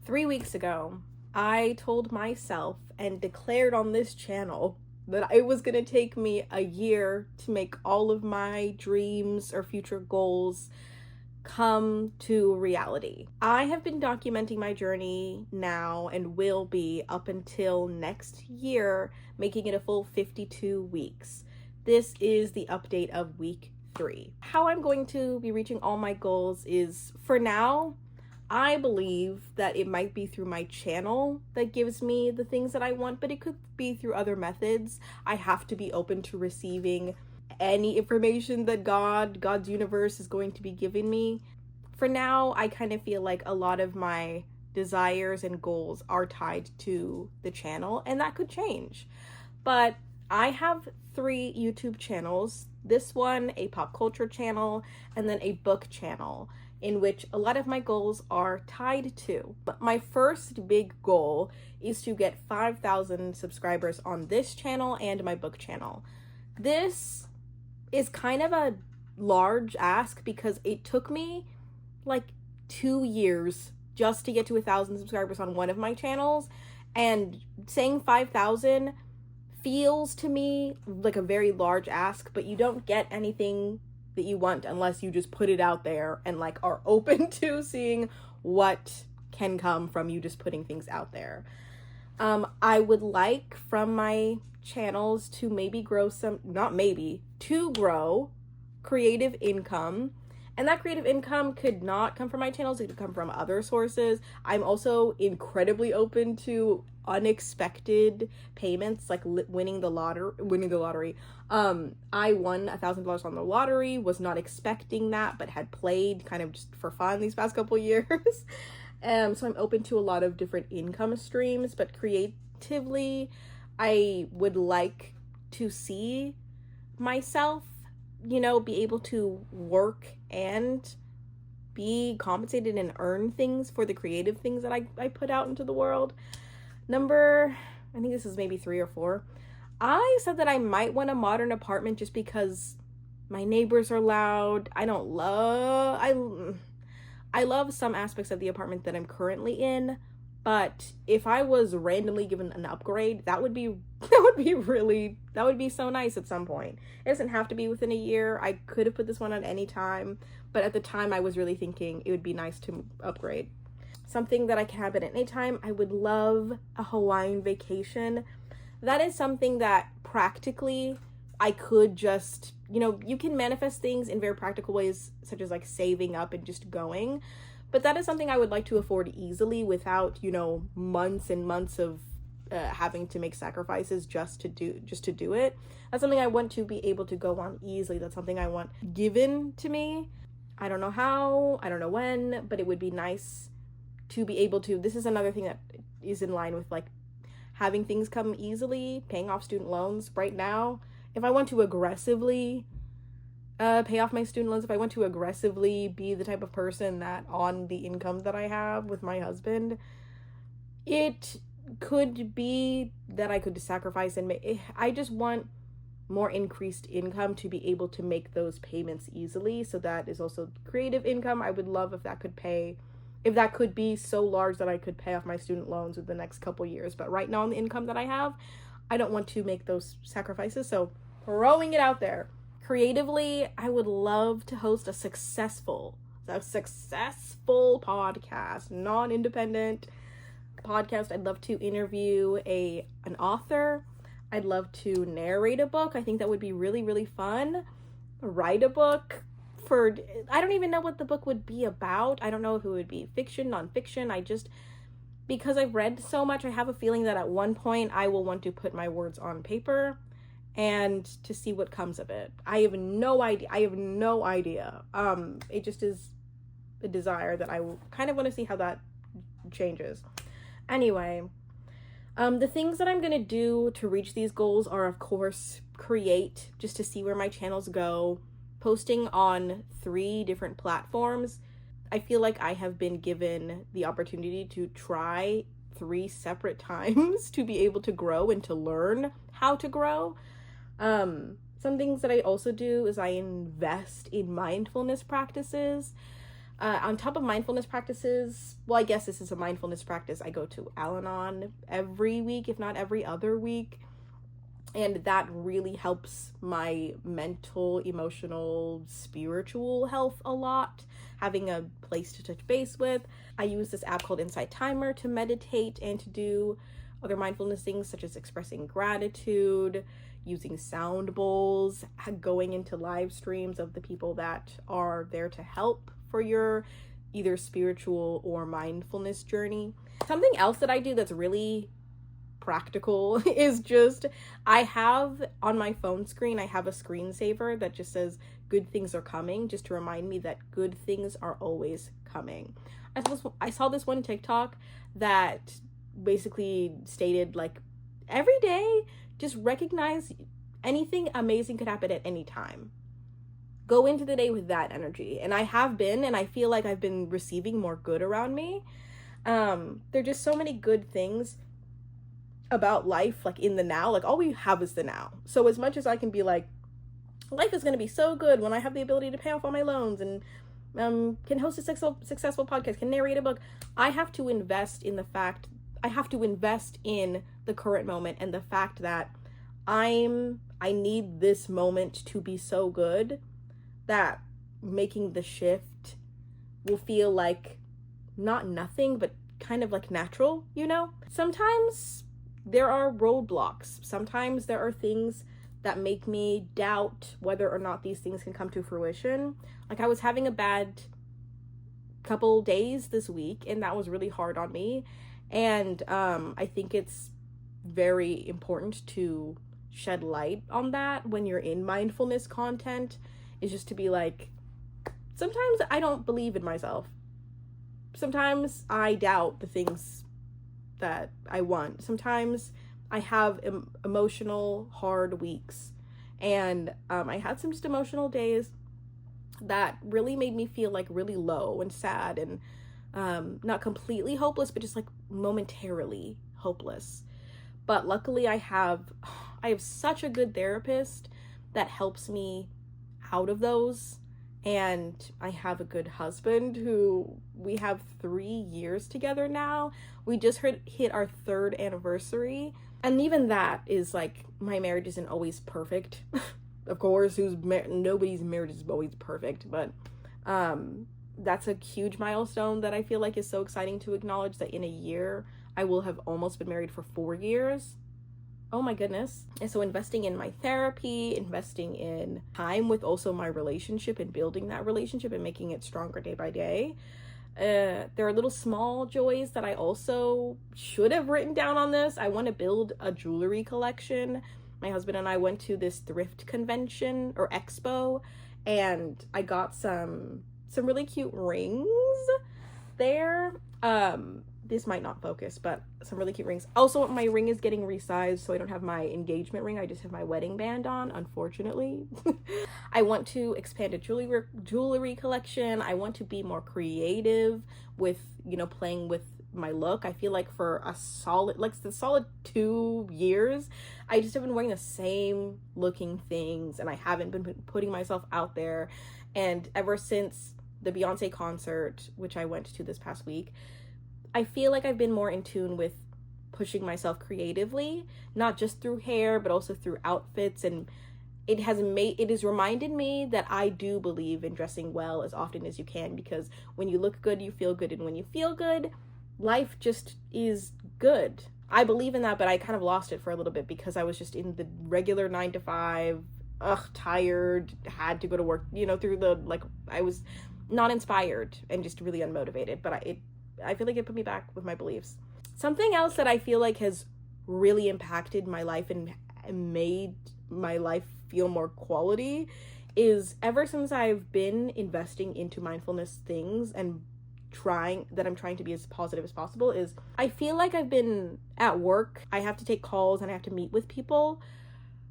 3 weeks ago, I told myself and declared on this channel that it was going to take me a year to make all of my dreams or future goals come to reality. I have been documenting my journey now and will be up until next year, making it a full 52 weeks. This is the update of week 3. How I'm going to be reaching all my goals is, for now, I believe that it might be through my channel that gives me the things that I want, but it could be through other methods. I have to be open to receiving any information that God's universe is going to be giving me. For now, I kind of feel like a lot of my desires and goals are tied to the channel, and that could change. But I have 3 YouTube channels. This one, a pop culture channel, and then a book channel, in which a lot of my goals are tied to. But my first big goal is to get 5,000 subscribers on this channel and my book channel. This is kind of a large ask because it took me like 2 years just to get to 1,000 subscribers on one of my channels, and saying 5,000 feels to me like a very large ask, but you don't get anything that you want unless you just put it out there and like are open to seeing what can come from you just putting things out there. I would like from my channels to maybe grow to grow creative income. And that creative income could not come from my channels, it could come from other sources. I'm also incredibly open to unexpected payments, like winning the lottery. I won $1,000 on the lottery, was not expecting that, but had played kind of just for fun these past couple years. So I'm open to a lot of different income streams, but creatively, I would like to see myself, be able to work and be compensated and earn things for the creative things that I put out into the world. I think this is maybe 3 or 4. I said that I might want a modern apartment just because my neighbors are loud. I love some aspects of the apartment that I'm currently in, but if I was randomly given an upgrade, that would be so nice at some point. It doesn't have to be within a year. I could have put this one on any time, but at the time I was really thinking it would be nice to upgrade. Something that I can have at any time, I would love a Hawaiian vacation. That is something that practically I could just, you can manifest things in very practical ways, such as like saving up and just going. But that is something I would like to afford easily without, months and months of having to make sacrifices just to do it. That's something I want to be able to go on easily. That's something I want given to me. I don't know how, I don't know when, but it would be nice to be able to. This is another thing that is in line with like having things come easily, paying off student loans. Right now, if I want to aggressively pay off my student loans, if I want to aggressively be the type of person that on the income that I have with my husband, it could be that I could sacrifice and I just want more increased income to be able to make those payments easily. So that is also creative income. I would love if that could be so large that I could pay off my student loans with the next couple years. But right now on the income that I have, I don't want to make those sacrifices. So throwing it out there. Creatively, I would love to host a successful podcast, non-independent podcast. I'd love to interview an author. I'd love to narrate a book. I think that would be really, really fun. Write a book. I don't even know what the book would be about. I don't know if it would be fiction, nonfiction. Because I've read so much, I have a feeling that at one point I will want to put my words on paper and to see what comes of it. I have no idea. It just is a desire that I kind of want to see how that changes. Anyway, the things that I'm going to do to reach these goals are, of course, create, just to see where my channels go, posting on 3 different platforms. I feel like I have been given the opportunity to try 3 separate times to be able to grow and to learn how to grow. Some things that I also do is I invest in mindfulness practices. On top of mindfulness practices, well, I guess this is a mindfulness practice. I go to Al-Anon every week, if not every other week. And that really helps my mental, emotional, spiritual health a lot. Having a place to touch base with. I use this app called Insight Timer to meditate and to do other mindfulness things such as expressing gratitude, using sound bowls, going into live streams of the people that are there to help for your either spiritual or mindfulness journey. Something else that I do that's really practical is just, I have on my phone screen, I have a screensaver that just says good things are coming, just to remind me that good things are always coming. I saw this one TikTok that basically stated, like, every day just recognize anything amazing could happen at any time. Go into the day with that energy. And I have been, and I feel like I've been receiving more good around me. There are just so many good things about life, like in the now. Like, all we have is the now. So as much as I can be like, life is going to be so good when I have the ability to pay off all my loans and can host a successful podcast, can narrate a book, I have to invest in the current moment and the fact that I need this moment to be so good that making the shift will feel like not nothing, but kind of like natural, you know? Sometimes there are roadblocks. Sometimes there are things that make me doubt whether or not these things can come to fruition. Like, I was having a bad couple days this week, and that was really hard on me. And I think it's very important to shed light on that when you're in mindfulness content, is just to be like, sometimes I don't believe in myself. Sometimes I doubt the things that I want. Sometimes I have emotional, hard weeks. And I had some just emotional days that really made me feel like really low and sad and not completely hopeless, but just like momentarily hopeless. But luckily I have such a good therapist that helps me out of those. And I have a good husband who we have 3 years together now. We just hit our 3rd anniversary. And even that is like, my marriage isn't always perfect. Of course, nobody's marriage is always perfect. But that's a huge milestone that I feel like is so exciting to acknowledge, that in a year, I will have almost been married for 4 years. Oh my goodness. And so investing in my therapy, investing in time with also my relationship and building that relationship and making it stronger day by day. There are little small joys that I also should have written down on this. I want to build a jewelry collection. My husband and I went to this thrift convention or expo, and I got some really cute rings there. This might not focus, but some really cute rings. Also, my ring is getting resized, so I don't have my engagement ring. I just have my wedding band on, unfortunately. I want to expand a jewelry collection. I want to be more creative with, playing with my look. I feel like for the solid 2 years, I just have been wearing the same looking things, and I haven't been putting myself out there. And ever since the Beyonce concert, which I went to this past week, I feel like I've been more in tune with pushing myself creatively, not just through hair, but also through outfits. And it has reminded me that I do believe in dressing well as often as you can, because when you look good, you feel good. And when you feel good, life just is good. I believe in that, but I kind of lost it for a little bit because I was just in the regular 9 to 5, tired, had to go to work, I was not inspired and just really unmotivated, but I feel like it put me back with my beliefs. Something else that I feel like has really impacted my life and made my life feel more quality is, ever since I've been investing into mindfulness things and I'm trying to be as positive as possible, is I feel like I've been at work, I have to take calls and I have to meet with people.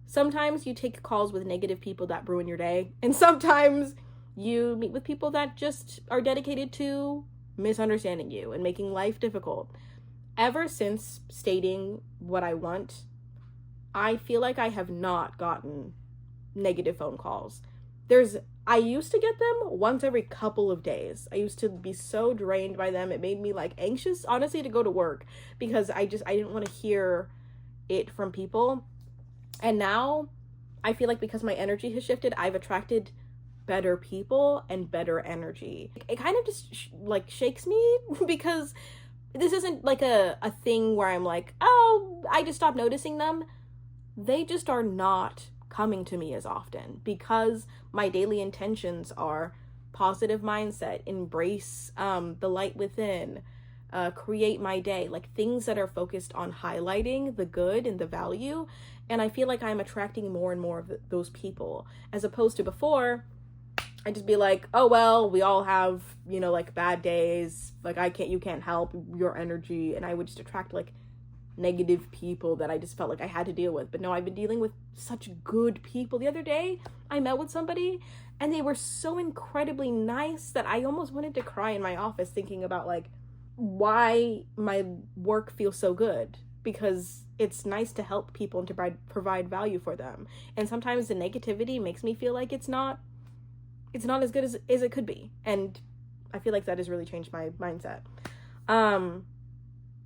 Sometimes you take calls with negative people that ruin your day, and sometimes you meet with people that just are dedicated to misunderstanding you and making life difficult. Ever since stating what I want, I feel like I have not gotten negative phone calls. There's I used to get them once every couple of days. I used to be so drained by them. It made me like anxious, honestly, to go to work because I didn't want to hear it from people. And now I feel like because my energy has shifted, I've attracted better people and better energy. It kind of just like shakes me because this isn't like a thing where I'm like, oh, I just stopped noticing them. They just are not coming to me as often because my daily intentions are positive mindset, embrace the light within, create my day, like things that are focused on highlighting the good and the value. And I feel like I'm attracting more and more of those people, as opposed to before I'd just be like, oh well, we all have, you know, like bad days, like you can't help your energy, and I would just attract like negative people that I just felt like I had to deal with. But no, I've been dealing with such good people. The other day I met with somebody and they were so incredibly nice that I almost wanted to cry in my office, thinking about like why my work feels so good, because it's nice to help people and to provide value for them. And sometimes the negativity makes me feel like it's not as good as it could be, and I feel like that has really changed my mindset.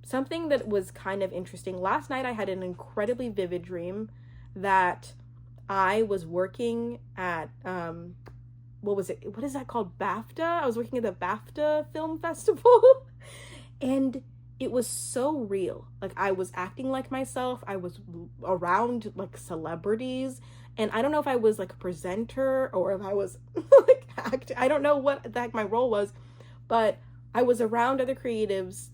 Something that was kind of interesting, last night I had an incredibly vivid dream that I was working at, what is that called? BAFTA? I was working at the BAFTA Film Festival and it was so real. Like I was acting like myself. I was around like celebrities, and I don't know if I was like a presenter or if I was like acting. I don't know what the heck my role was, but I was around other creatives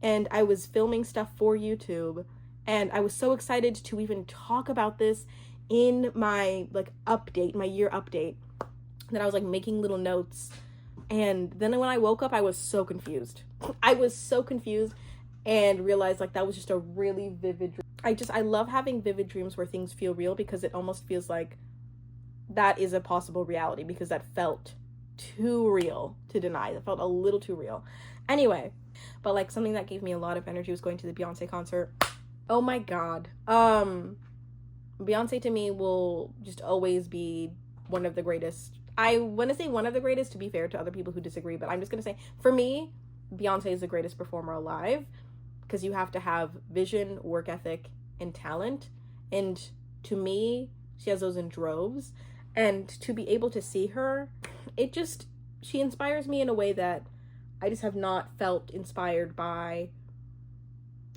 and I was filming stuff for YouTube, and I was so excited to even talk about this in my like update, my year update, that I was like making little notes. And then when I woke up, I was so confused. And realized like that was just a really vivid dream. I love having vivid dreams where things feel real, because it almost feels like that is a possible reality, because that felt too real to deny. That felt a little too real. Anyway, but like something that gave me a lot of energy was going to the Beyonce concert. Oh my god. Beyonce to me will just always be one of the greatest. I want to say one of the greatest, to be fair to other people who disagree, but I'm just going to say, for me, Beyonce is the greatest performer alive, because you have to have vision, work ethic, and talent. And to me, she has those in droves. And to be able to see her, she inspires me in a way that I just have not felt inspired by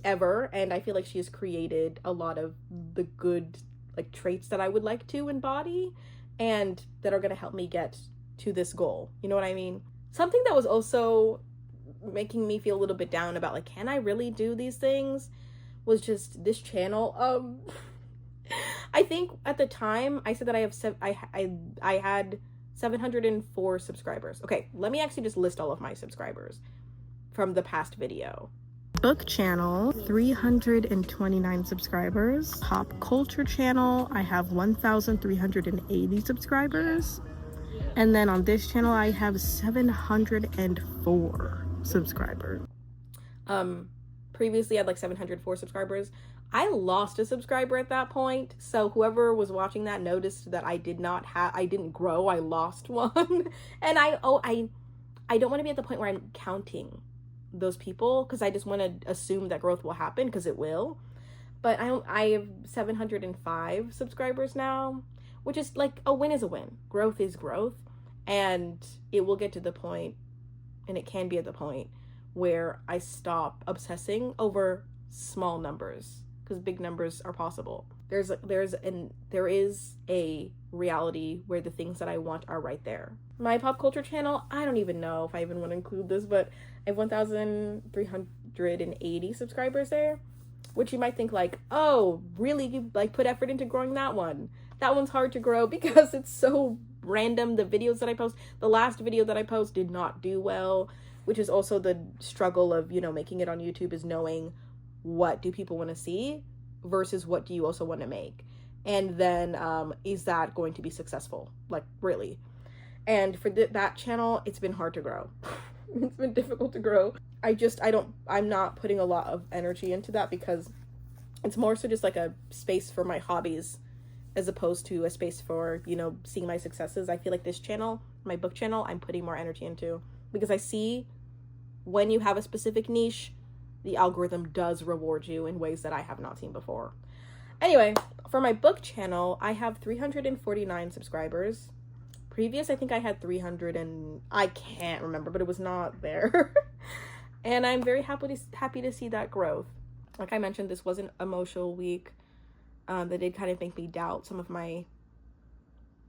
ever. And I feel like she has created a lot of the good like traits that I would like to embody, and that are going to help me get to this goal. You know what I mean? Something that was also making me feel a little bit down about like, can I really do these things, was just this channel. I think at the time I said that I had 704 subscribers. Okay, let me actually just list all of my subscribers from the past video. Book channel, 329 subscribers. Pop culture channel, I have 1,380 subscribers. And then on this channel, I have 704 subscribers. Previously I had like 704 subscribers. I lost a subscriber at that point, so whoever was watching that noticed that I didn't grow. I lost one. And I don't want to be at the point where I'm counting those people, because I just want to assume that growth will happen, because it will. But I have 705 subscribers now, which is like, a win is a win. Growth is growth, and it will get to the point, and it can be at the point where I stop obsessing over small numbers, because big numbers are possible. There is a reality where the things that I want are right there. My pop culture channel, I don't even know if I even want to include this, but I have 1,380 subscribers there, which you might think like, oh, really? You like put effort into growing that one? That one's hard to grow because it's so random. The videos that I post, the last video that I post did not do well, which is also the struggle of, you know, making it on YouTube, is knowing what do people want to see versus what do you also want to make. And then is that going to be successful? Like, really? And for that channel, it's been hard to grow. It's been difficult to grow. I'm not putting a lot of energy into that, because it's more so just like a space for my hobbies as opposed to a space for, you know, seeing my successes. I feel like this channel, my book channel, I'm putting more energy into, because I see when you have a specific niche, the algorithm does reward you in ways that I have not seen before. Anyway, for my book channel, I have 349 subscribers. Previous, I think I had 300 and I can't remember, but it was not there. And I'm very happy to see that growth. Like I mentioned, this was an emotional week that did kind of make me doubt some of my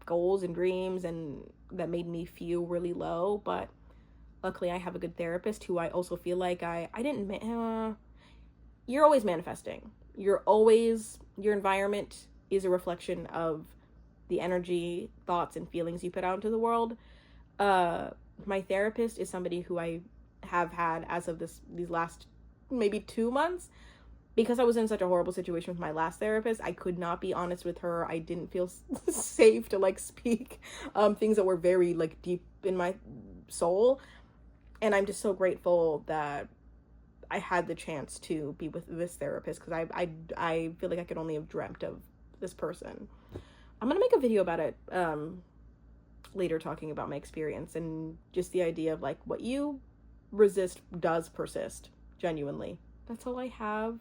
goals and dreams, and that made me feel really low. But luckily, I have a good therapist who I also feel like you're always manifesting. Your environment is a reflection of the energy, thoughts, and feelings you put out into the world. My therapist is somebody who I have had as of these last maybe 2 months, because I was in such a horrible situation with my last therapist. I could not be honest with her. I didn't feel safe to like speak things that were very like deep in my soul. And I'm just so grateful that I had the chance to be with this therapist, because I feel like I could only have dreamt of this person. I'm gonna make a video about it later, talking about my experience and just the idea of like what you resist does persist, genuinely. That's all I have.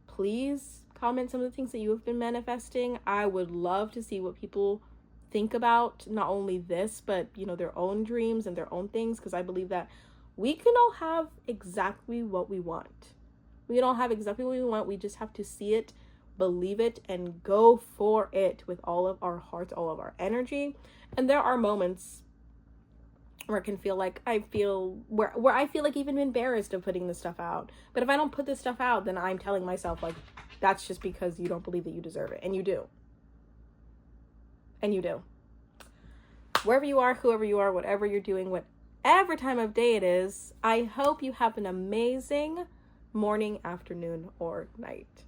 Please comment some of the things that you have been manifesting. I would love to see what people think about not only this, but you know, their own dreams and their own things, because I believe that we can all have exactly what we want. We can all have exactly what we want. We just have to see it, believe it, and go for it with all of our hearts, all of our energy. And there are moments where it can feel like where I feel like even embarrassed of putting this stuff out. But if I don't put this stuff out, then I'm telling myself like, that's just because you don't believe that you deserve it. And you do. And you do. Wherever you are, whoever you are, whatever you're doing, whatever time of day it is, I hope you have an amazing morning, afternoon, or night.